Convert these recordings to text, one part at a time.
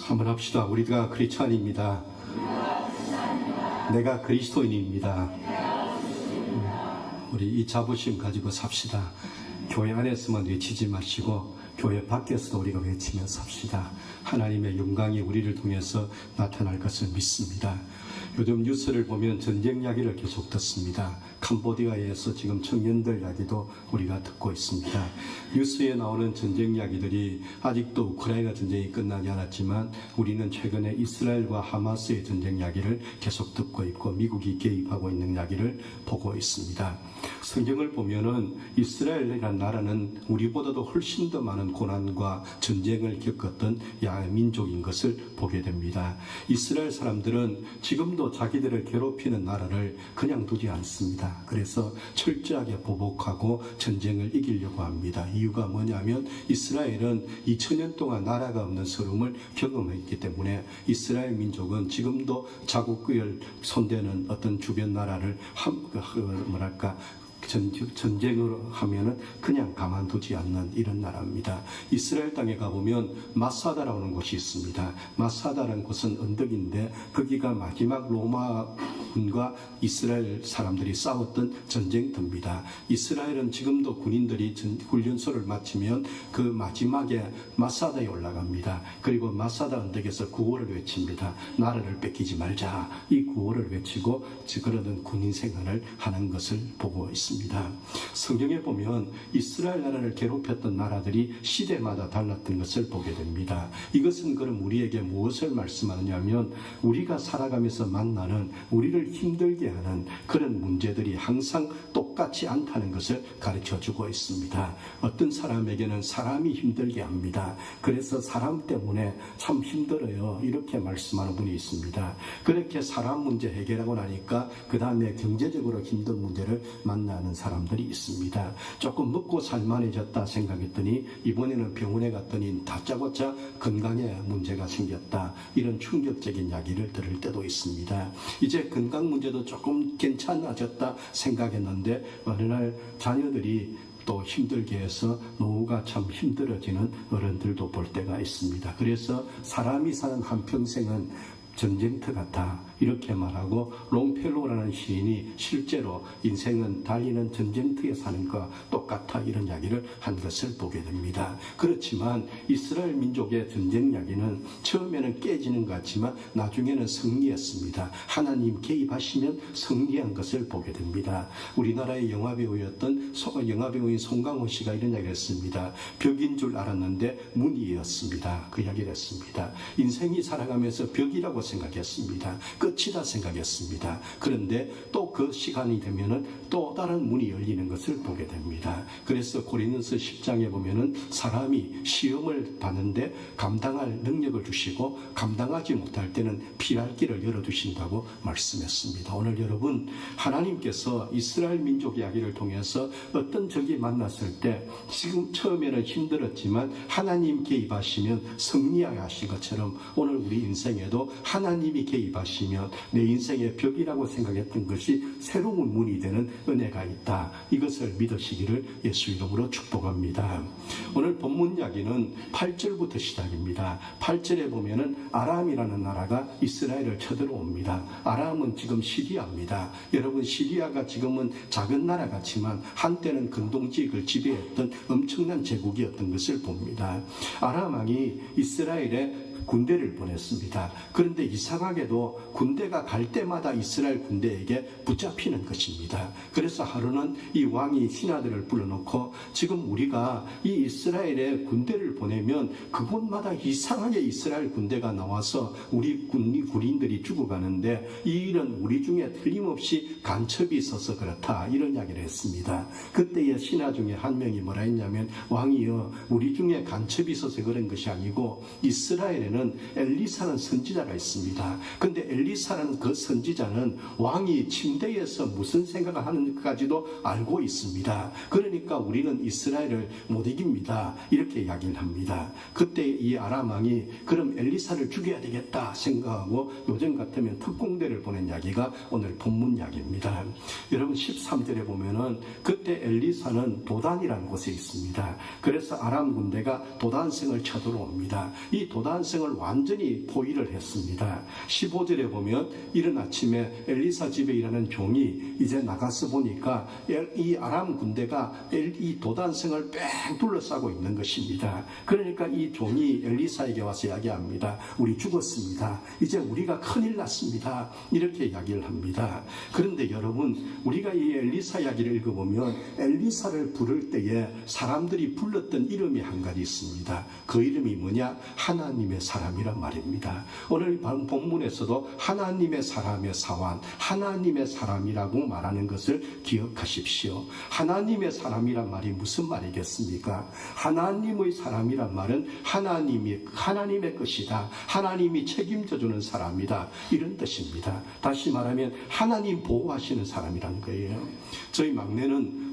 한번 합시다. 우리가 크리스찬입니다. 내가 그리스도인입니다. 우리 이 자부심 가지고 삽시다. 교회 안에서만 외치지 마시고 교회 밖에서도 우리가 외치며 삽시다. 하나님의 영광이 우리를 통해서 나타날 것을 믿습니다. 요즘 뉴스를 보면 전쟁 이야기를 계속 듣습니다. 캄보디아에서 지금 청년들 이야기도 우리가 듣고 있습니다. 뉴스에 나오는 전쟁 이야기들이 아직도 우크라이나 전쟁이 끝나지 않았지만 우리는 최근에 이스라엘과 하마스의 전쟁 이야기를 계속 듣고 있고 미국이 개입하고 있는 이야기를 보고 있습니다. 성경을 보면은 이스라엘이라는 나라는 우리보다도 훨씬 더 많은 고난과 전쟁을 겪었던 민족인 것을 보게 됩니다. 이스라엘 사람들은 지금도 자기들을 괴롭히는 나라를 그냥 두지 않습니다. 그래서 철저하게 보복하고 전쟁을 이기려고 합니다. 이유가 뭐냐면 이스라엘은 2000년 동안 나라가 없는 서름을 경험했기 때문에 이스라엘 민족은 지금도 자국을 손대는 어떤 주변 나라를 전쟁으로 하면은 그냥 가만두지 않는 이런 나라입니다. 이스라엘 땅에 가보면 마사다라는 곳이 있습니다. 마사다라는 곳은 언덕인데 거기가 마지막 로마군과 이스라엘 사람들이 싸웠던 전쟁터입니다. 이스라엘은 지금도 군인들이 훈련소를 마치면 그 마지막에 마사다에 올라갑니다. 그리고 마사다 언덕에서 구호를 외칩니다. 나라를 뺏기지 말자. 이 구호를 외치고 그러던 군인 생활을 하는 것을 보고 있습니다. 성경에 보면 이스라엘 나라를 괴롭혔던 나라들이 시대마다 달랐던 것을 보게 됩니다. 이것은 그럼 우리에게 무엇을 말씀하느냐면 우리가 살아가면서 만나는 우리를 힘들게 하는 그런 문제들이 항상 똑같지 않다는 것을 가르쳐주고 있습니다. 어떤 사람에게는 사람이 힘들게 합니다. 그래서 사람 때문에 참 힘들어요. 이렇게 말씀하는 분이 있습니다. 그렇게 사람 문제 해결하고 나니까 그 다음에 경제적으로 힘든 문제를 만나는 사람들이 있습니다. 조금 먹고 살만해졌다 생각했더니 이번에는 병원에 갔더니 다짜고짜 건강에 문제가 생겼다. 이런 충격적인 이야기를 들을 때도 있습니다. 이제 건강 문제도 조금 괜찮아졌다 생각했는데 어느 날 자녀들이 또 힘들게 해서 노후가 참 힘들어지는 어른들도 볼 때가 있습니다. 그래서 사람이 사는 한평생은 전쟁터 같아 이렇게 말하고 롱펠로라는 시인이 실제로 인생은 달리는 전쟁터에 사는 것과 똑같아 이런 이야기를 한 것을 보게 됩니다. 그렇지만 이스라엘 민족의 전쟁 이야기는 처음에는 깨지는 것 같지만 나중에는 승리했습니다. 하나님 개입하시면 승리한 것을 보게 됩니다. 우리나라의 영화배우였던 영화배우인 송강호 씨가 이런 이야기를 했습니다. 벽인 줄 알았는데 문이었습니다. 그 이야기를 했습니다. 인생이 살아가면서 벽이라고 생각했습니다. 끝이다 생각했습니다. 그런데 또 그 시간이 되면은 또 다른 문이 열리는 것을 보게 됩니다. 그래서 고린도서 10장에 보면은 사람이 시험을 받는데 감당할 능력을 주시고 감당하지 못할 때는 피할 길을 열어두신다고 말씀했습니다. 오늘 여러분 하나님께서 이스라엘 민족 이야기를 통해서 어떤 적이 만났을 때 지금 처음에는 힘들었지만 하나님 개입하시면 승리하게 하신 것처럼 오늘 우리 인생에도 하나님이 개입하시면 내 인생의 벽이라고 생각했던 것이 새로운 문이 되는 은혜가 있다. 이것을 믿으시기를 예수 이름으로 축복합니다. 오늘 본문 이야기는 8절부터 시작입니다. 8절에 보면은 아람이라는 나라가 이스라엘을 쳐들어옵니다. 아람은 지금 시리아입니다. 여러분 시리아가 지금은 작은 나라 같지만 한때는 근동지역을 지배했던 엄청난 제국이었던 것을 봅니다. 아람 왕이 이스라엘에 군대를 보냈습니다. 그런데 이상하게도 군대가 갈 때마다 이스라엘 군대에게 붙잡히는 것입니다. 그래서 하루는 이 왕이 신하들을 불러놓고 지금 우리가 이 이스라엘에 군대를 보내면 그곳마다 이상하게 이스라엘 군대가 나와서 우리 군인들이 죽어가는데 이 일은 우리 중에 틀림없이 간첩이 있어서 그렇다. 이런 이야기를 했습니다. 그때의 신하 중에 한 명이 뭐라 했냐면 왕이여 우리 중에 간첩이 있어서 그런 것이 아니고 이스라엘에는 엘리사는 선지자가 있습니다. 근데 엘리사라는 그 선지자는 왕이 침대에서 무슨 생각을 하는지까지도 알고 있습니다. 그러니까 우리는 이스라엘을 못 이깁니다. 이렇게 이야기를 합니다. 그때 이 아람 왕이 그럼 엘리사를 죽여야 되겠다 생각하고 요즘 같으면 특공대를 보낸 이야기가 오늘 본문 이야기입니다. 여러분 13절에 보면은 그때 엘리사는 도단이라는 곳에 있습니다. 그래서 아람 군대가 도단성을 쳐들어옵니다. 이 도단성 도단성을 완전히 포위를 했습니다. 15절에 보면 이른 아침에 엘리사 집에 일하는 종이 이제 나가서 보니까 이 아람 군대가 이 도단성을 뺑 둘러싸고 있는 것입니다. 그러니까 이 종이 엘리사에게 와서 이야기합니다. 우리 죽었습니다. 이제 우리가 큰일 났습니다. 이렇게 이야기를 합니다. 그런데 여러분, 우리가 이 엘리사 이야기를 읽어보면 엘리사를 부를 때에 사람들이 불렀던 이름이 한 가지 있습니다. 그 이름이 뭐냐? 하나님의 사람이란 말입니다. 오늘 본문에서도 하나님의 사람의 사환, 하나님의 사람이라고 말하는 것을 기억하십시오. 하나님의 사람이란 말이 무슨 말이겠습니까? 하나님의 사람이란 말은 하나님의 것이다. 하나님이 책임져 주는 사람이다. 이런 뜻입니다. 다시 말하면 하나님 보호하시는 사람이란 거예요. 저희 막내는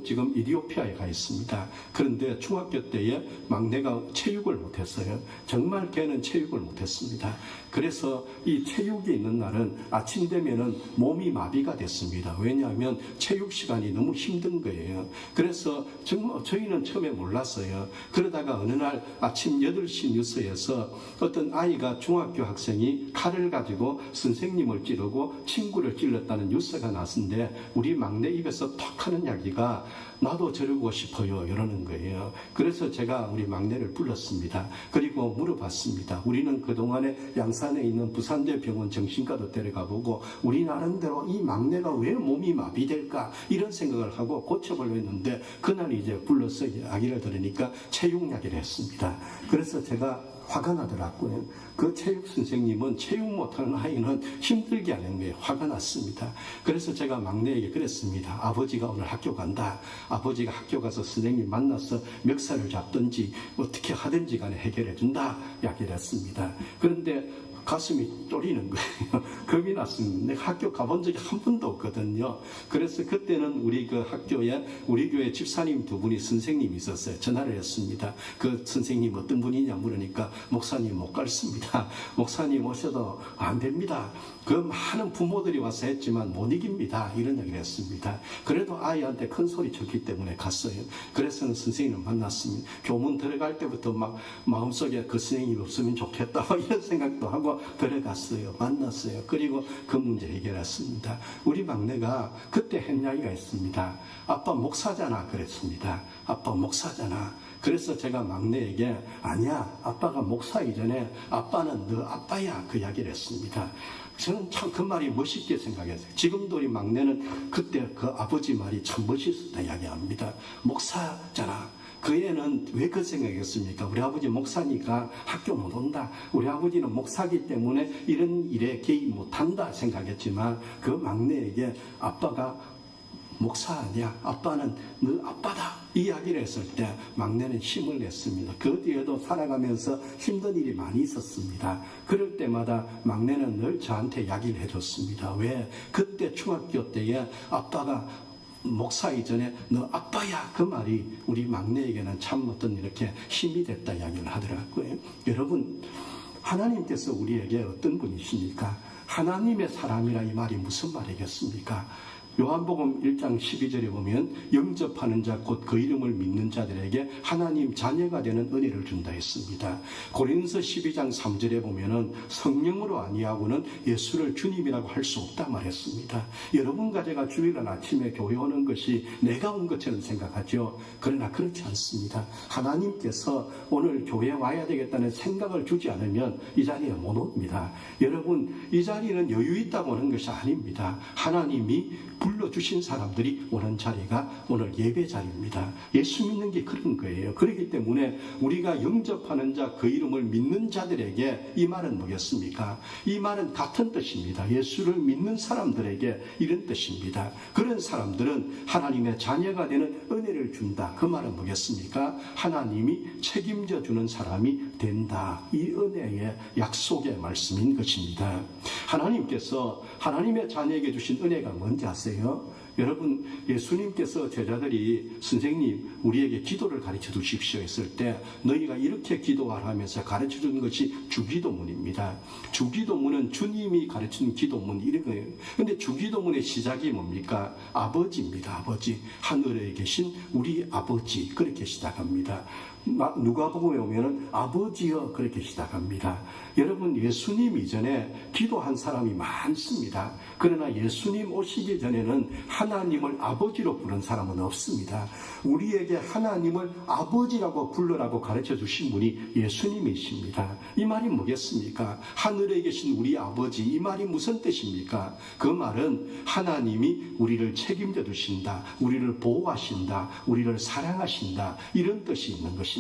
지금 이디오피아에 가 있습니다. 그런데 중학교 때에 막내가 체육을 못했어요. 정말 걔는 체육을 못했습니다. 그래서 이 체육이 있는 날은 아침 되면은 몸이 마비가 됐습니다. 왜냐하면 체육 시간이 너무 힘든 거예요. 그래서 정말 저희는 처음에 몰랐어요. 그러다가 어느 날 아침 8시 뉴스에서 어떤 아이가 중학교 학생이 칼을 가지고 선생님을 찌르고 친구를 찔렀다는 뉴스가 났는데 우리 막내 입에서 탁 하는 이야기가 나도 저러고 싶어요 이러는 거예요. 그래서 제가 우리 막내를 불렀습니다. 그리고 물어봤습니다. 우리는 그동안에 양산에 있는 부산대 병원 정신과도 데려가 보고 우리 나름대로 이 막내가 왜 몸이 마비될까 이런 생각을 하고 고쳐보려고 했는데 그날 이제 불러서 이야기를 들으니까 체육 이야기를 했습니다. 그래서 제가 화가 나더라고요. 그 체육 선생님은 체육 못하는 아이는 힘들게 하는 거예요. 화가 났습니다. 그래서 제가 막내에게 그랬습니다. 아버지가 오늘 학교 간다. 아버지가 학교 가서 선생님 만나서 멱살을 잡든지 어떻게 하든지 간에 해결해 준다. 이야기를 했습니다. 그런데 가슴이 쫄리는 거예요. 겁이 났습니다. 내가 학교 가본 적이 한 번도 없거든요. 그래서 그때는 우리 그 학교에 우리 교회 집사님 2분이 선생님이 있었어요. 전화를 했습니다. 그 선생님 어떤 분이냐 물으니까 목사님 못 갔습니다. 목사님 오셔도 안 됩니다. 그 많은 부모들이 와서 했지만 못 이깁니다. 이런 얘기를 했습니다. 그래도 아이한테 큰 소리 쳤기 때문에 갔어요. 그래서 선생님을 만났습니다. 교문 들어갈 때부터 막 마음속에 그 선생님이 없으면 좋겠다 이런 생각도 하고 들어갔어요. 만났어요. 그리고 그 문제 해결했습니다. 우리 막내가 그때 한 이야기가 있습니다. 아빠 목사잖아 그랬습니다. 아빠 목사잖아. 그래서 제가 막내에게 아니야 아빠가 목사이기 전에 아빠는 너 아빠야 그 이야기를 했습니다. 저는 참 그 말이 멋있게 생각했어요. 지금도 우리 막내는 그때 그 아버지 말이 참 멋있었다 이야기합니다. 목사잖아. 그 애는 왜 그 생각했습니까? 우리 아버지 목사니까 학교 못 온다. 우리 아버지는 목사기 때문에 이런 일에 개입 못한다 생각했지만 그 막내에게 아빠가 목사 아니야. 아빠는 너 아빠다. 이 이야기를 했을 때 막내는 힘을 냈습니다. 그 뒤에도 살아가면서 힘든 일이 많이 있었습니다. 그럴 때마다 막내는 늘 저한테 이야기를 해줬습니다. 왜? 그때 중학교 때에 아빠가 목사 이전에 너 아빠야 그 말이 우리 막내에게는 참 어떤 이렇게 힘이 됐다 이야기를 하더라고요. 여러분 하나님께서 우리에게 어떤 분이십니까? 하나님의 사람이라 이 말이 무슨 말이겠습니까? 요한복음 1장 12절에 보면 영접하는 자 곧 그 이름을 믿는 자들에게 하나님 자녀가 되는 은혜를 준다 했습니다. 고린도서 12장 3절에 보면은 성령으로 아니하고는 예수를 주님이라고 할 수 없다 말했습니다. 여러분과 제가 주일날 아침에 교회 오는 것이 내가 온 것처럼 생각하죠. 그러나 그렇지 않습니다. 하나님께서 오늘 교회에 와야 되겠다는 생각을 주지 않으면 이 자리에 못 옵니다. 여러분 이 자리는 여유 있다고 오는 것이 아닙니다. 하나님이 불러주신 사람들이 오는 자리가 오늘 예배 자리입니다. 예수 믿는 게 그런 거예요. 그렇기 때문에 우리가 영접하는 자 그 이름을 믿는 자들에게 이 말은 뭐겠습니까? 이 말은 같은 뜻입니다. 예수를 믿는 사람들에게 이런 뜻입니다. 그런 사람들은 하나님의 자녀가 되는 은혜를 준다. 그 말은 뭐겠습니까? 하나님이 책임져 주는 사람이 된다. 이 은혜의 약속의 말씀인 것입니다. 하나님께서 하나님의 자녀에게 주신 은혜가 뭔지 아세요? 여러분, 예수님께서 제자들이 선생님 우리에게 기도를 가르쳐 주십시오 했을 때 너희가 이렇게 기도하라 하면서 가르쳐 준 것이 주기도문입니다. 주기도문은 주님이 가르친 기도문 이런 거예요. 근데 주기도문의 시작이 뭡니까? 아버지입니다. 아버지. 하늘에 계신 우리 아버지. 그렇게 시작합니다. 누가복음에 오면은 아버지여 그렇게 시작합니다. 여러분, 예수님 이전에 기도한 사람이 많습니다. 그러나 예수님 오시기 전에는 하나님을 아버지로 부른 사람은 없습니다. 우리에게 하나님을 아버지라고 불러라고 가르쳐 주신 분이 예수님이십니다. 이 말이 뭐겠습니까? 하늘에 계신 우리 아버지, 이 말이 무슨 뜻입니까? 그 말은 하나님이 우리를 책임져 주신다, 우리를 보호하신다, 우리를 사랑하신다, 이런 뜻이 있는 것입니다.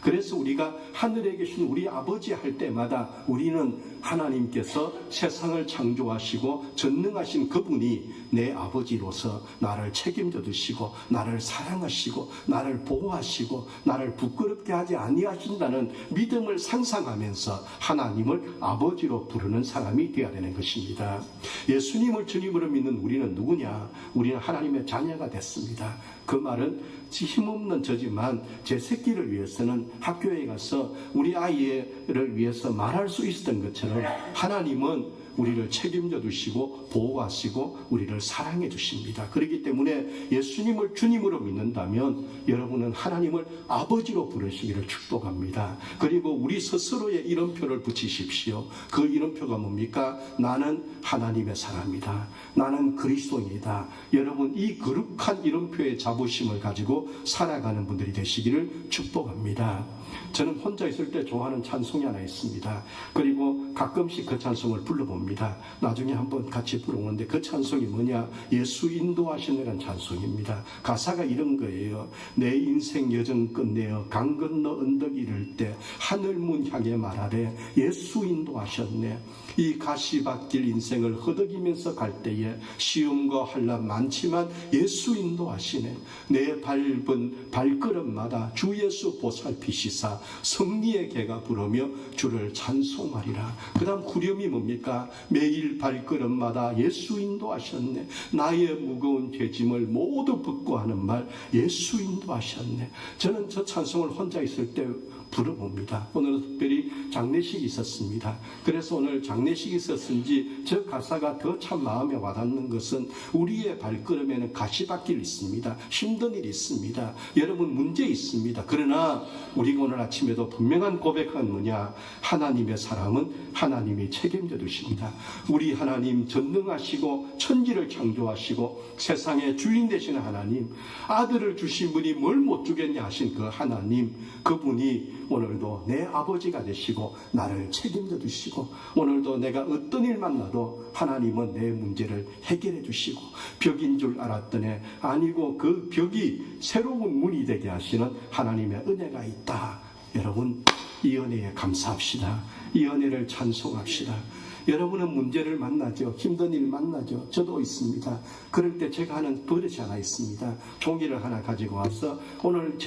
그래서 우리가 하늘에 계신 우리 아버지 할 때마다 우리는 하나님께서 세상을 창조하시고 전능하신 그분이 내 아버지로서 나를 책임져 주시고 나를 사랑하시고 나를 보호하시고 나를 부끄럽게 하지 아니하신다는 믿음을 상상하면서 하나님을 아버지로 부르는 사람이 되어야 되는 것입니다. 예수님을 주님으로 믿는 우리는 누구냐? 우리는 하나님의 자녀가 됐습니다. 그 말은 힘없는 저지만 제 새끼를 위해서는 학교에 가서 우리 아이를 위해서 말할 수 있었던 것처럼 하나님은 우리를 책임져 주시고 보호하시고 우리를 사랑해 주십니다. 그렇기 때문에 예수님을 주님으로 믿는다면 여러분은 하나님을 아버지로 부르시기를 축복합니다. 그리고 우리 스스로의 이름표를 붙이십시오. 그 이름표가 뭡니까? 나는 하나님의 사람이다. 나는 그리스도인이다. 여러분, 이 거룩한 이름표의 자부심을 가지고 살아가는 분들이 되시기를 축복합니다. 저는 혼자 있을 때 좋아하는 찬송이 하나 있습니다. 그리고 가끔씩 그 찬송을 불러봅니다. 나중에 한번 같이 부르는데 그 찬송이 뭐냐? 예수 인도하시느라는 찬송입니다. 가사가 이런 거예요. 내 인생 여정 끝내어 강 건너 언덕 이를 때 하늘문 향해 말하래 예수 인도하셨네. 이 가시밭길 인생을 허덕이면서 갈 때에 시험과 환난 많지만 예수 인도하시네. 내 밟은 발걸음마다 주 예수 보살피시사 승리의 개가 부르며 주를 찬송하리라. 그 다음 후렴이 뭡니까? 매일 발걸음마다 예수 인도하셨네. 나의 무거운 죄짐을 모두 벗고 하는 말 예수 인도하셨네. 저는 저 찬송을 혼자 있을 때 부르봅니다. 오늘은 특별히 장례식이 있었습니다. 그래서 오늘 장례식이 있었는지 저 가사가 더 참 마음에 와닿는 것은 우리의 발걸음에는 가시밭길이 있습니다. 힘든 일이 있습니다. 여러분, 문제 있습니다. 그러나 우리가 오늘 아침에도 분명한 고백은 뭐냐? 하나님의 사람은 하나님이 책임져 주십니다. 우리 하나님 전능하시고 천지를 창조하시고 세상의 주인 되시는 하나님, 아들을 주신 분이 뭘 못 주겠냐 하신 그 하나님, 그분이 오늘도 내 아버지가 되시고 나를 책임져 주시고 오늘도 내가 어떤 일 만나도 하나님은 내 문제를 해결해 주시고 벽인 줄 알았더니 아니고 그 벽이 새로운 문이 되게 하시는 하나님의 은혜가 있다. 여러분, 이 은혜에 감사합시다. 이 은혜를 찬송합시다. 여러분은 문제를 만나죠. 힘든 일 만나죠. 저도 있습니다. 그럴 때 제가 하는 버릇이 하나 있습니다. 종이를 하나 가지고 와서 오늘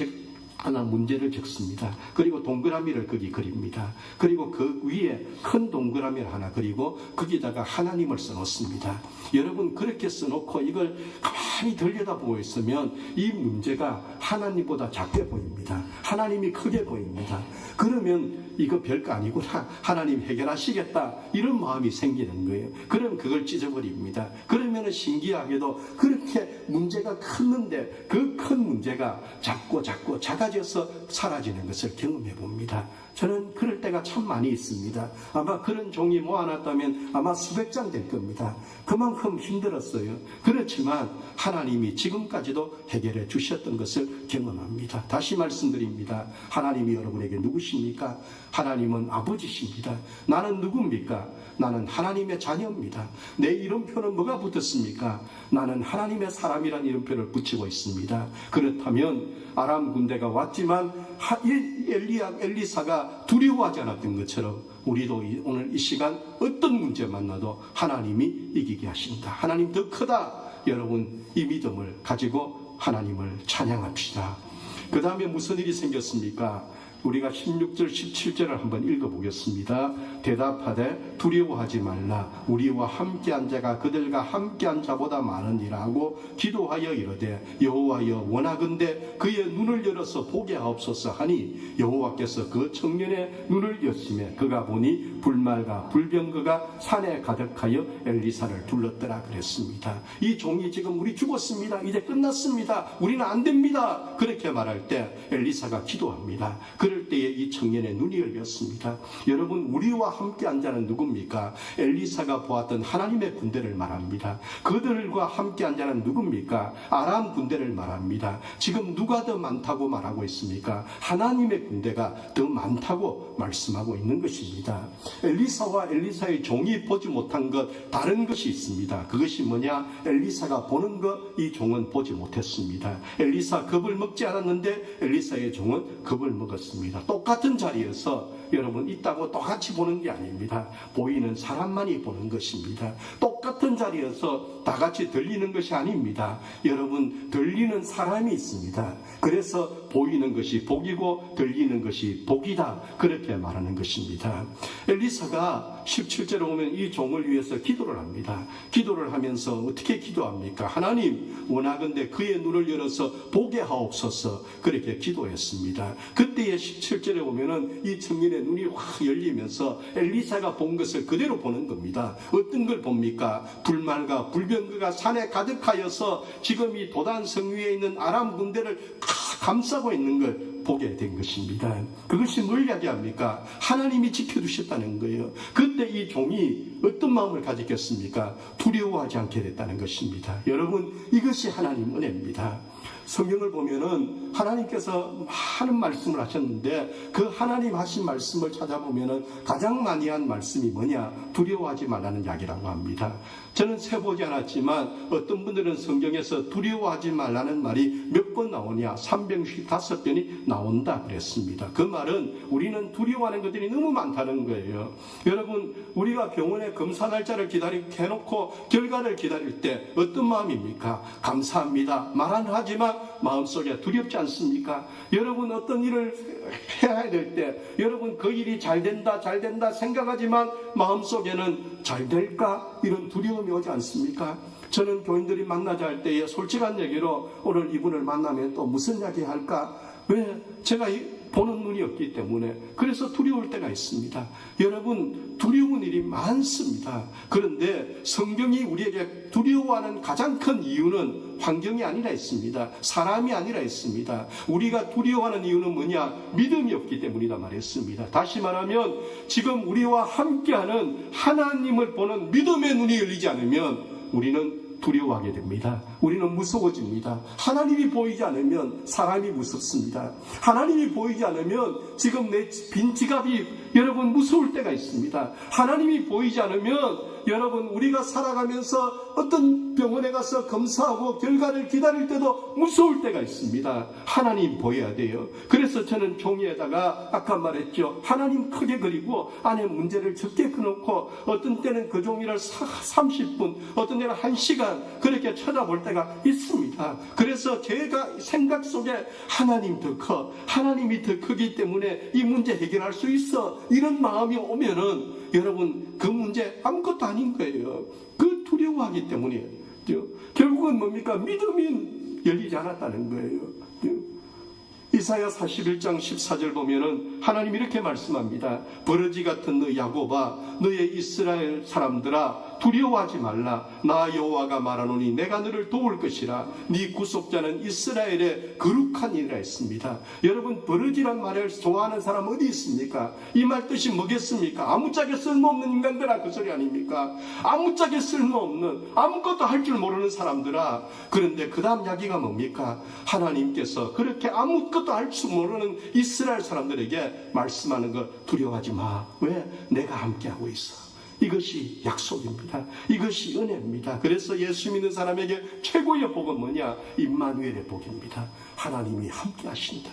하나 문제를 적습니다. 그리고 동그라미를 거기 그립니다. 그리고 그 위에 큰 동그라미를 하나 그리고 거기다가 하나님을 써놓습니다. 여러분, 그렇게 써놓고 이걸 가만히 들여다보고 있으면 이 문제가 하나님보다 작게 보입니다. 하나님이 크게 보입니다. 그러면 이거 별거 아니구나, 하나님 해결하시겠다, 이런 마음이 생기는 거예요. 그럼 그걸 찢어버립니다. 그러면 신기하게도 그렇게 문제가 컸는데 그 큰 문제가 작고 작아져서 사라지는 것을 경험해 봅니다. 저는 그럴 때가 참 많이 있습니다. 아마 그런 종이 모아놨다면 아마 수백 장 될 겁니다. 그만큼 힘들었어요. 그렇지만 하나님이 지금까지도 해결해 주셨던 것을 경험합니다. 다시 말씀드립니다. 하나님이 여러분에게 누구십니까? 하나님은 아버지십니다. 나는 누굽니까? 나는 하나님의 자녀입니다. 내 이름표는 뭐가 붙었습니까? 나는 하나님의 사람이라는 이름표를 붙이고 있습니다. 그렇다면 아람 군대가 왔지만 엘리사가 두려워하지 않았던 것처럼 우리도 오늘 이 시간 어떤 문제 만나도 하나님이 이기게 하신다. 하나님 더 크다. 여러분, 이 믿음을 가지고 하나님을 찬양합시다. 그 다음에 무슨 일이 생겼습니까? 우리가 16절 17절을 한번 읽어보겠습니다. 대답하되 두려워하지 말라. 우리와 함께한 자가 그들과 함께한 자보다 많으니라 하고 기도하여 이르되 여호와여 원하건대 그의 눈을 열어서 보게 하옵소서 하니 여호와께서 그 청년의 눈을 여시매 그가 보니 불말과 불병거가 산에 가득하여 엘리사를 둘렀더라 그랬습니다. 이 종이 지금 우리 죽었습니다. 이제 끝났습니다. 우리는 안 됩니다. 그렇게 말할 때 엘리사가 기도합니다. 그럴 때에 이 청년의 눈이 열렸습니다. 여러분, 우리와 함께한 자는 누굽니까? 엘리사가 보았던 하나님의 군대를 말합니다. 그들과 함께한 자는 누굽니까? 아람 군대를 말합니다. 지금 누가 더 많다고 말하고 있습니까? 하나님의 군대가 더 많다고 말씀하고 있는 것입니다. 엘리사와 엘리사의 종이 보지 못한 것 다른 것이 있습니다. 그것이 뭐냐? 엘리사가 보는 것 이 종은 보지 못했습니다. 엘리사 겁을 먹지 않았는데 엘리사의 종은 겁을 먹었습니다. 똑같은 자리에서 여러분 있다고 똑같이 보는 게 아닙니다. 보이는 사람만이 보는 것입니다. 똑같은 자리에서 다 같이 들리는 것이 아닙니다. 여러분, 들리는 사람이 있습니다. 그래서 보이는 것이 복이고 들리는 것이 복이다, 그렇게 말하는 것입니다. 엘리사가 17절에 오면 이 종을 위해서 기도를 합니다. 기도를 하면서 어떻게 기도합니까? 하나님 원하건대 그의 눈을 열어서 보게 하옵소서, 그렇게 기도했습니다. 그때의 17절에 보면은 이 청년의 눈이 확 열리면서 엘리사가 본 것을 그대로 보는 겁니다. 어떤 걸 봅니까? 불말과 불병거가 산에 가득하여서 지금 이 도단성 위에 있는 아람 군대를 감싸고 있는 걸 보게 된 것입니다. 그것이 뭘 이야기합니까? 하나님이 지켜주셨다는 거예요. 그때 이 종이 어떤 마음을 가졌겠습니까? 두려워하지 않게 됐다는 것입니다. 여러분, 이것이 하나님 은혜입니다. 성경을 보면은 하나님께서 많은 말씀을 하셨는데 그 하나님 하신 말씀을 찾아보면은 가장 많이 한 말씀이 뭐냐? 두려워하지 말라는 이야기라고 합니다. 저는 세보지 않았지만 어떤 분들은 성경에서 두려워하지 말라는 말이 몇 번 나오냐? 355번이 나온다 그랬습니다. 그 말은 우리는 두려워하는 것들이 너무 많다는 거예요. 여러분, 우리가 병원에 검사 날짜를 해놓고 결과를 기다릴 때 어떤 마음입니까? 감사합니다. 말은 하지만 마음속에 두렵지 않습니까? 여러분, 어떤 일을 해야 될 때 여러분 그 일이 잘 된다 생각하지만 마음속에는 잘 될까? 이런 두려움이 오지 않습니까? 저는 교인들이 만나자 할 때에 솔직한 얘기로 오늘 이분을 만나면 또 무슨 이야기 할까? 왜? 제가 보는 눈이 없기 때문에 그래서 두려울 때가 있습니다. 여러분, 두려운 일이 많습니다. 그런데 성경이 우리에게 두려워하는 가장 큰 이유는 환경이 아니라 있습니다. 사람이 아니라 있습니다. 우리가 두려워하는 이유는 뭐냐? 믿음이 없기 때문이다 말했습니다. 다시 말하면 지금 우리와 함께하는 하나님을 보는 믿음의 눈이 열리지 않으면 우리는 두려워하게 됩니다. 우리는 무서워집니다. 하나님이 보이지 않으면 사람이 무섭습니다. 하나님이 보이지 않으면 지금 내 빈 지갑이 여러분 무서울 때가 있습니다. 하나님이 보이지 않으면 여러분 우리가 살아가면서 어떤 병원에 가서 검사하고 결과를 기다릴 때도 무서울 때가 있습니다. 하나님 보여야 돼요. 그래서 저는 종이에다가 아까 말했죠. 하나님 크게 그리고 안에 문제를 적게 그놓고 어떤 때는 그 종이를 30분 어떤 때는 1시간 그렇게 쳐다볼 때가 있습니다. 그래서 제가 생각 속에 하나님 더 커, 하나님이 더 크기 때문에 이 문제 해결할 수 있어, 이런 마음이 오면은 여러분 그 문제 아무것도 아닌 거예요. 그 두려워하기 때문에 결국은 뭡니까? 믿음이 열리지 않았다는 거예요. 이사야 41장 14절 보면은 하나님 이렇게 말씀합니다. 버러지 같은 너 야곱아, 너의 이스라엘 사람들아, 두려워하지 말라. 나 여호와가 말하노니 내가 너를 도울 것이라. 네 구속자는 이스라엘의 거룩한 이라 했습니다. 여러분, 버러지란 말을 좋아하는 사람 어디 있습니까? 이 말 뜻이 뭐겠습니까? 아무짝에 쓸모없는 인간들아, 그 소리 아닙니까? 아무짝에 쓸모없는, 아무것도 할 줄 모르는 사람들아. 그런데 그 다음 이야기가 뭡니까? 하나님께서 그렇게 아무것도 할 줄 모르는 이스라엘 사람들에게 말씀하는 거, 두려워하지 마. 왜? 내가 함께하고 있어. 이것이 약속입니다. 이것이 은혜입니다. 그래서 예수 믿는 사람에게 최고의 복은 뭐냐? 임마누엘의 복입니다. 하나님이 함께 하신다.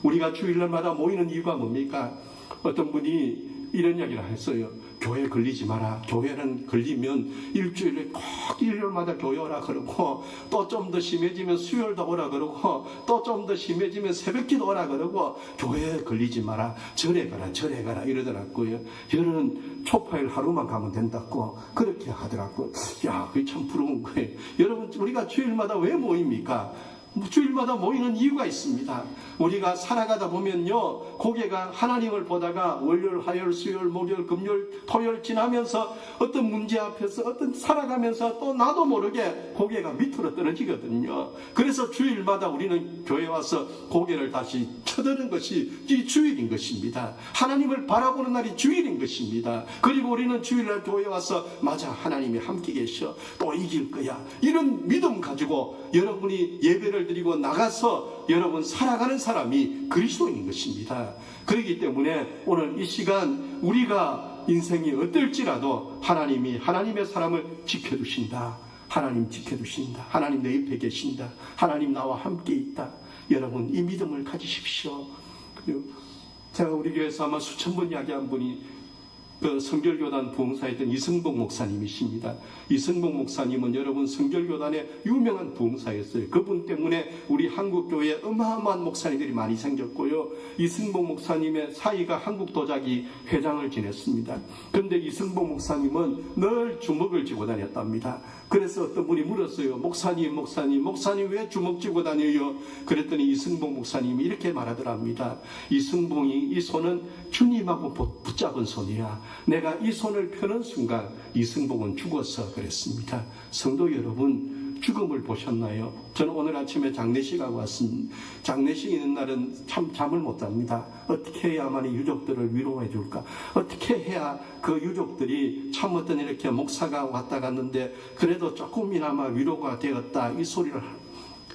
우리가 주일날마다 모이는 이유가 뭡니까? 어떤 분이 이런 이야기를 했어요. 교회 걸리지 마라. 교회는 걸리면 일주일에 꼭 일요일마다 교회 오라 그러고, 또 좀 더 심해지면 수요일도 오라 그러고, 또 좀 더 심해지면 새벽기도 오라 그러고, 교회에 걸리지 마라. 절에 가라 이러더라고요. 저는 초파일 하루만 가면 된다고 그렇게 하더라고요. 야, 그게 참 부러운 거예요. 여러분, 우리가 주일마다 왜 모입니까? 주일마다 모이는 이유가 있습니다. 우리가 살아가다 보면요, 고개가 하나님을 보다가 월요일, 화요일, 수요일, 목요일, 금요일, 토요일 지나면서 어떤 문제 앞에서 살아가면서 또 나도 모르게 고개가 밑으로 떨어지거든요. 그래서 주일마다 우리는 교회 와서 고개를 다시 쳐드는 것이 이 주일인 것입니다. 하나님을 바라보는 날이 주일인 것입니다. 그리고 우리는 주일날 교회 와서 맞아, 하나님이 함께 계셔, 또 이길 거야, 이런 믿음 가지고 여러분이 예배를 드리고 나가서 여러분 살아가는 사람이 그리스도인 것입니다. 그렇기 때문에 오늘 이 시간 우리가 인생이 어떨지라도 하나님이 하나님의 사람을 지켜주신다. 하나님 지켜주신다. 하나님 내 옆에 계신다. 하나님 나와 함께 있다. 여러분 이 믿음을 가지십시오. 제가 우리 교회에서 아마 수천 번 이야기한 분이 그 성결교단 부흥사였던 이승복 목사님이십니다. 이승복 목사님은 여러분 성결교단의 유명한 부흥사였어요. 그분 때문에 우리 한국교회에 어마어마한 목사님들이 많이 생겼고요. 이승복 목사님의 사이가 한국도자기 회장을 지냈습니다. 그런데 이승복 목사님은 늘 주먹을 쥐고 다녔답니다. 그래서 어떤 분이 물었어요. 목사님 왜 주먹 쥐고 다녀요? 그랬더니 이승복 목사님이 이렇게 말하더랍니다. 이승복이 이 손은 주님하고 붙잡은 손이야. 내가 이 손을 펴는 순간 이승복은 죽었어 그랬습니다. 성도 여러분, 죽음을 보셨나요? 저는 오늘 아침에 장례식하고 왔습니다. 장례식 있는 날은 참 잠을 못 잡니다. 어떻게 해야만이 유족들을 위로해 줄까? 어떻게 해야 그 유족들이 참 어떤 이렇게 목사가 왔다 갔는데 그래도 조금이나마 위로가 되었다, 이 소리를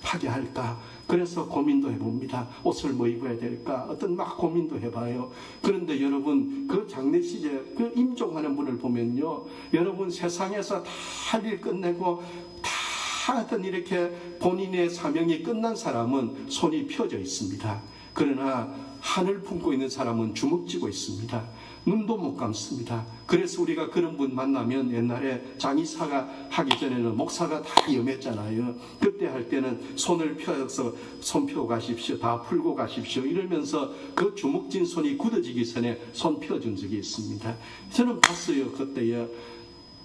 하게 할까? 그래서 고민도 해봅니다. 옷을 뭐 입어야 될까? 어떤 막 고민도 해봐요. 그런데 여러분, 그 장례식에 그 임종하는 분을 보면요, 여러분 세상에서 다 할 일 끝내고 다 어떤 이렇게 본인의 사명이 끝난 사람은 손이 펴져 있습니다. 그러나 하늘 품고 있는 사람은 주먹 쥐고 있습니다. 눈도 못 감습니다. 그래서 우리가 그런 분 만나면, 옛날에 장의사가 하기 전에는 목사가 다 염했잖아요. 그때 할 때는 손을 펴서 손 펴고 가십시오, 다 풀고 가십시오 이러면서 그 주먹 쥔 손이 굳어지기 전에 손 펴준 적이 있습니다. 저는 봤어요. 그때에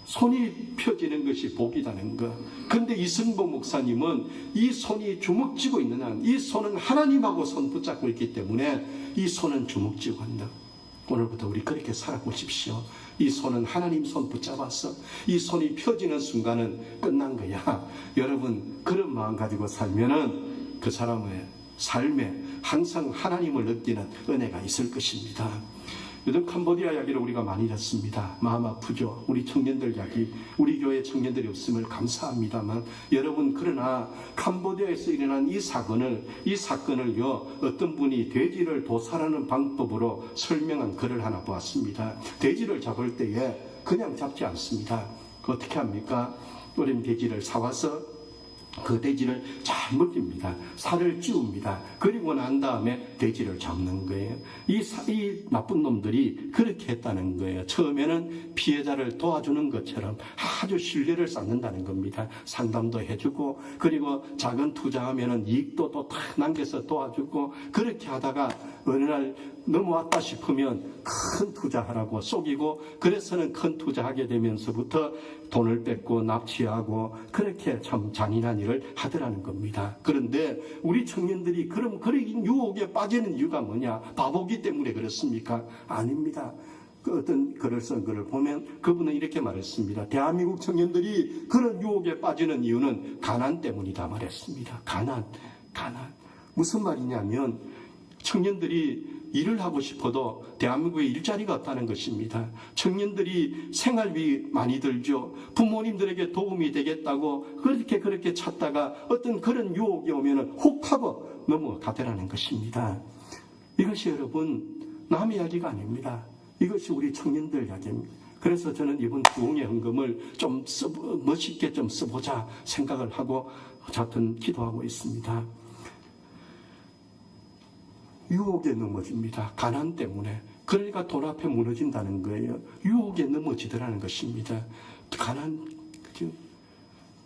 손이 펴지는 것이 복이라는 것. 근데 이승복 목사님은 이 손이 주먹 쥐고 있는 한, 이 손은 하나님하고 손 붙잡고 있기 때문에 이 손은 주먹 쥐고 한다. 오늘부터 우리 그렇게 살아보십시오. 이 손은 하나님 손 붙잡았어. 이 손이 펴지는 순간은 끝난 거야. 여러분, 그런 마음 가지고 살면은 그 사람의 삶에 항상 하나님을 느끼는 은혜가 있을 것입니다. 요즘 캄보디아 이야기를 우리가 많이 듣습니다. 마음 아프죠. 우리 청년들 이야기, 우리 교회 청년들이 없음을 감사합니다만, 여러분, 그러나 캄보디아에서 일어난 이 사건을요, 어떤 분이 돼지를 도살하는 방법으로 설명한 글을 하나 보았습니다. 돼지를 잡을 때에 그냥 잡지 않습니다. 어떻게 합니까? 어린 돼지를 사와서 그 돼지를 잘 먹입니다. 살을 찌웁니다. 그리고 난 다음에 돼지를 잡는 거예요. 이 나쁜 놈들이 그렇게 했다는 거예요. 처음에는 피해자를 도와주는 것처럼 아주 신뢰를 쌓는다는 겁니다. 상담도 해주고, 그리고 작은 투자하면은 이익도 또 탁 남겨서 도와주고, 그렇게 하다가 어느 날 넘어왔다 싶으면 큰 투자하라고 속이고, 그래서는 큰 투자하게 되면서부터 돈을 뺏고 납치하고, 그렇게 참 잔인한 일을 하더라는 겁니다. 그런데 우리 청년들이 그런 유혹에 빠지는 이유가 뭐냐? 바보기 때문에 그렇습니까? 아닙니다. 그 어떤 글을 쓴 글을 보면 그분은 이렇게 말했습니다. 대한민국 청년들이 그런 유혹에 빠지는 이유는 가난 때문이다 말했습니다. 가난. 무슨 말이냐면, 청년들이 일을 하고 싶어도 대한민국에 일자리가 없다는 것입니다. 청년들이 생활비 많이 들죠. 부모님들에게 도움이 되겠다고 그렇게 찾다가 어떤 그런 유혹이 오면 혹 하고 넘어가더라는 것입니다. 이것이 여러분 남의 이야기가 아닙니다. 이것이 우리 청년들 이야기입니다. 그래서 저는 이번 부흥의 헌금을 좀 멋있게 좀 써보자 생각을 하고 자튼 기도하고 있습니다. 유혹에 넘어집니다. 가난 때문에. 그러니까 돈 앞에 무너진다는 거예요. 유혹에 넘어지더라는 것입니다.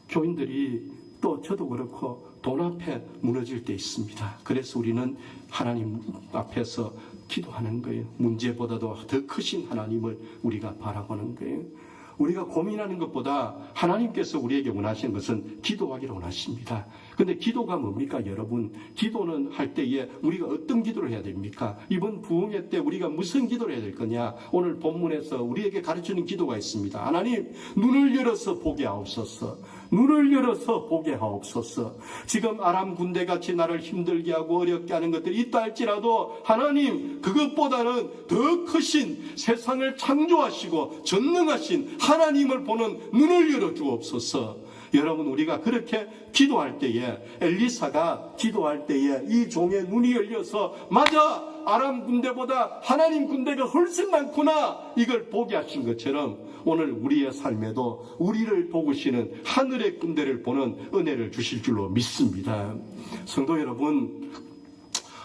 교인들이 또 저도 그렇고 돈 앞에 무너질 때 있습니다. 그래서 우리는 하나님 앞에서 기도하는 거예요. 문제보다도 더 크신 하나님을 우리가 바라보는 거예요. 우리가 고민하는 것보다 하나님께서 우리에게 원하시는 것은 기도하기를 원하십니다. 근데 기도가 뭡니까, 여러분? 기도는 할 때에 우리가 어떤 기도를 해야 됩니까? 이번 부흥회 때 우리가 무슨 기도를 해야 될 거냐? 오늘 본문에서 우리에게 가르치는 기도가 있습니다. 하나님, 눈을 열어서 보게 하옵소서. 눈을 열어서 보게 하옵소서. 지금 아람 군대같이 나를 힘들게 하고 어렵게 하는 것들이 있다 할지라도 하나님, 그것보다는 더 크신 세상을 창조하시고 전능하신 하나님을 보는 눈을 열어 주옵소서. 여러분, 우리가 그렇게 기도할 때에, 엘리사가 기도할 때에 이 종의 눈이 열려서 맞아, 아람 군대보다 하나님 군대가 훨씬 많구나, 이걸 보게 하신 것처럼 오늘 우리의 삶에도 우리를 도우시는 하늘의 군대를 보는 은혜를 주실 줄로 믿습니다. 성도 여러분,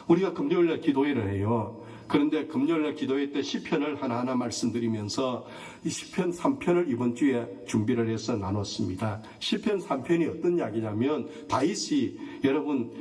우리가 금요일날 기도회를 해요. 그런데 금요일날 기도회 때 시편을 하나하나 말씀드리면서 이 시편 3편을 이번 주에 준비를 해서 나눴습니다. 시편 3편이 어떤 이야기냐면 다윗이 여러분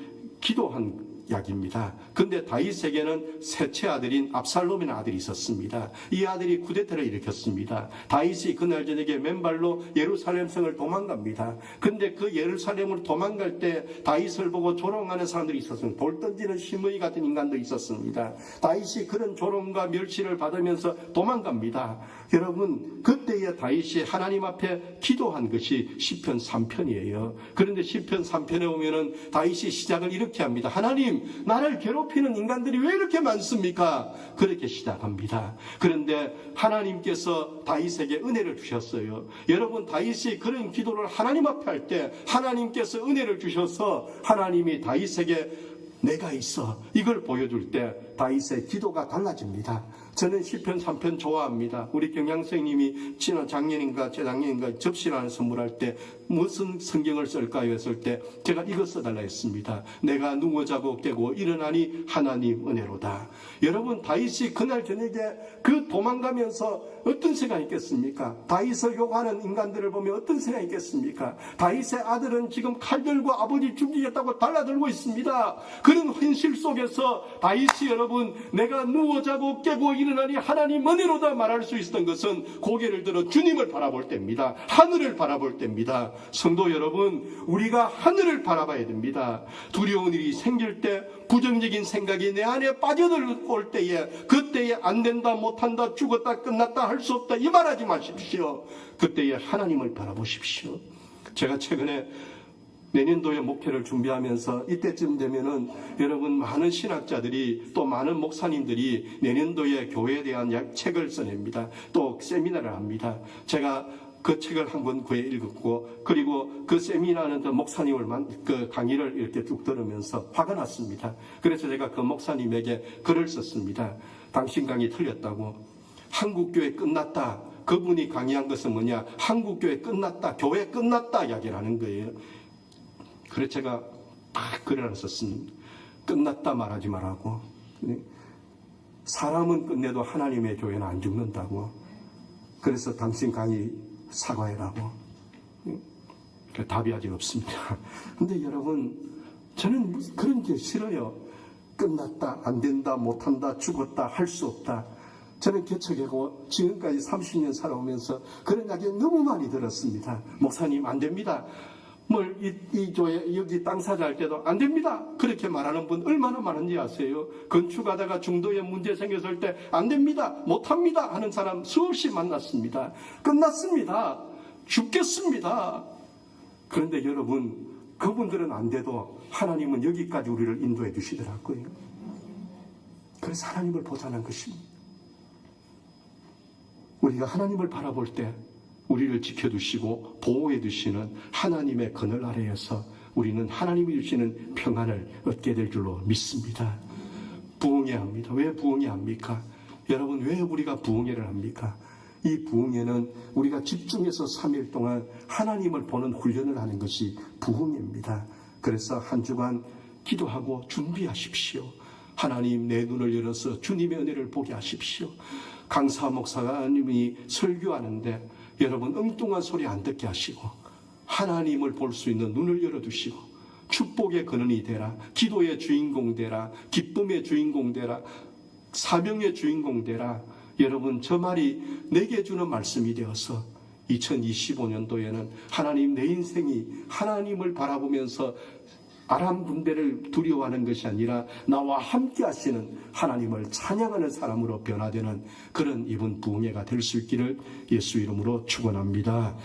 기도한 이야기입니다. 근데 다윗에게는 셋째 아들인 압살롬이라는 아들이 있었습니다. 이 아들이 쿠데타를 일으켰습니다. 다윗이 그날 저녁에 맨발로 예루살렘 성을 도망갑니다. 근데 그 예루살렘으로 도망갈 때 다윗을 보고 조롱하는 사람들이 있었습니다. 돌 던지는 시므이 같은 인간도 있었습니다. 다윗이 그런 조롱과 멸시를 받으면서 도망갑니다. 여러분, 그때에 다윗이 하나님 앞에 기도한 것이 시편 3편이에요. 그런데 시편 3편에 오면은 다윗이 시작을 이렇게 합니다. 하나님, 나를 괴롭히는 인간들이 왜 이렇게 많습니까? 그렇게 시작합니다. 그런데 하나님께서 다윗에게 은혜를 주셨어요. 여러분, 다윗이 그런 기도를 하나님 앞에 할 때 하나님께서 은혜를 주셔서 하나님이 다윗에게 내가 있어, 이걸 보여줄 때 다윗의 기도가 달라집니다. 저는 시편 3편 좋아합니다. 우리 경양생님이 지난 작년인가 재작년인가 접시를 하나 선물할 때 무슨 성경을 쓸까요 했을 때 제가 이거 써달라 했습니다. 내가 누워 자고 깨고 일어나니 하나님 은혜로다. 여러분, 다윗이 그날 저녁에 그 도망가면서 어떤 생각이 있겠습니까? 다윗을 욕하는 인간들을 보면 어떤 생각이 있겠습니까? 다윗의 아들은 지금 칼 들고 아버지 죽이겠다고 달라들고 있습니다. 그런 현실 속에서 다윗이 여러분, 내가 누워 자고 깨고 일어나니 하나님 은혜로다 말할 수 있었던 것은 고개를 들어 주님을 바라볼 때입니다. 하늘을 바라볼 때입니다. 성도 여러분, 우리가 하늘을 바라봐야 됩니다. 두려운 일이 생길 때, 부정적인 생각이 내 안에 빠져들 때에, 그때에 안 된다, 못한다, 죽었다, 끝났다, 할 수 없다, 이 말하지 마십시오. 그때에 하나님을 바라보십시오. 제가 최근에 내년도에 목회를 준비하면서 이때쯤 되면은 여러분, 많은 신학자들이 또 많은 목사님들이 내년도에 교회에 대한 책을 써냅니다. 또 세미나를 합니다. 제가 그 책을 한번 구해 읽었고, 그리고 그 세미나는 또 목사님을 그 강의를 이렇게 쭉 들으면서 화가 났습니다. 그래서 제가 그 목사님에게 글을 썼습니다. 당신 강의 틀렸다고. 한국교회 끝났다. 그분이 강의한 것은 뭐냐? 한국교회 끝났다. 교회 끝났다 이야기를 하는 거예요. 그래서 제가 막 글을 하나 썼습니다. 끝났다 말하지 말라고. 사람은 끝내도 하나님의 교회는 안 죽는다고. 그래서 당신 강의 사과해라고. 답이 아직 없습니다. 근데 여러분, 저는 그런 게 싫어요. 끝났다, 안 된다, 못한다, 죽었다, 할 수 없다. 저는 개척하고 지금까지 30년 살아오면서 그런 이야기 너무 많이 들었습니다. 목사님, 안 됩니다. 이 교회 여기 땅 사자할 때도 안 됩니다. 그렇게 말하는 분 얼마나 많은지 아세요? 건축하다가 중도에 문제 생겼을 때 안 됩니다, 못합니다 하는 사람 수없이 만났습니다. 끝났습니다. 죽겠습니다. 그런데 여러분, 그분들은 안 돼도 하나님은 여기까지 우리를 인도해 주시더라고요. 그래서 하나님을 보자는 것입니다. 우리가 하나님을 바라볼 때 우리를 지켜주시고 보호해 주시는 하나님의 그늘 아래에서 우리는 하나님이 주시는 평안을 얻게 될 줄로 믿습니다. 부흥회 합니다. 왜 부흥회 합니까? 여러분, 왜 우리가 부흥회를 합니까? 이 부흥회는 우리가 집중해서 3일 동안 하나님을 보는 훈련을 하는 것이 부흥회입니다. 그래서 한 주간 기도하고 준비하십시오. 하나님 내 눈을 열어서 주님의 은혜를 보게 하십시오. 강사 목사님이 설교하는데 여러분 엉뚱한 소리 안 듣게 하시고 하나님을 볼 수 있는 눈을 열어두시고 축복의 근원이 되라, 기도의 주인공 되라, 기쁨의 주인공 되라, 사명의 주인공 되라. 여러분 저 말이 내게 주는 말씀이 되어서 2025년도에는 하나님 내 인생이 하나님을 바라보면서 아람 군대를 두려워하는 것이 아니라 나와 함께 하시는 하나님을 찬양하는 사람으로 변화되는 그런 이번 부흥회가 될 수 있기를 예수 이름으로 축원합니다.